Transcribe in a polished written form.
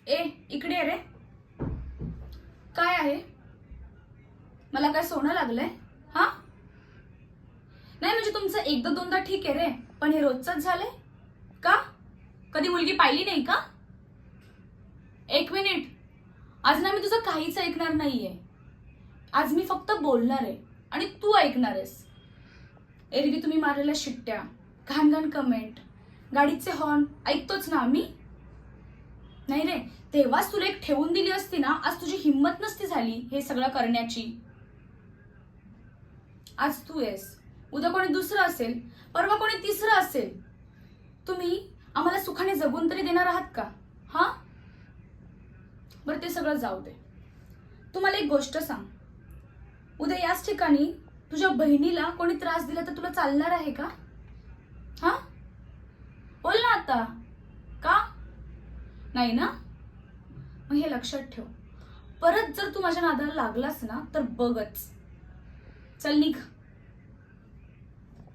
ए इकडे रे. काय आहे? मला काय सोनं लागलंय? हा नाही म्हणजे तुमचं एकदा दोनदा ठीक आहे रे, पण हे रोजच झालंय का? कधी मुलगी पाहिली नाही का? एक मिनिट, आज ना मी तुझं काहीच ऐकणार नाहीये. आज मी फक्त बोलणार आहे आणि तू ऐकणार आहेस. एरवी तुम्ही मारलेल्या शिट्ट्या, घाण घाण कमेंट, गाडीचे हॉर्न ऐकतोच ना आम्ही. नाही रे, तेव्हाच तुला एक ठेवून दिली असती ना, आज तुझी हिंमत नसती झाली हे सगळं करण्याची. आज तू आहेस, उद्या कोणी दुसरं असेल, परवा कोणी तिसरं असेल. तुम्ही आम्हाला सुखाने जगून तरी देणार आहात का? हा बरं, ते सगळं जाऊ दे. तुम्हाला एक गोष्ट सांग, उद्या याच ठिकाणी तुझ्या बहिणीला कोणी त्रास दिला तर तुला चालणार आहे का? हा बोल ना आता. का नाही ना? मग हे लक्षात ठेव, परत जर तू माझ्या नादाला लागलास ना तर बघच. चल निघ.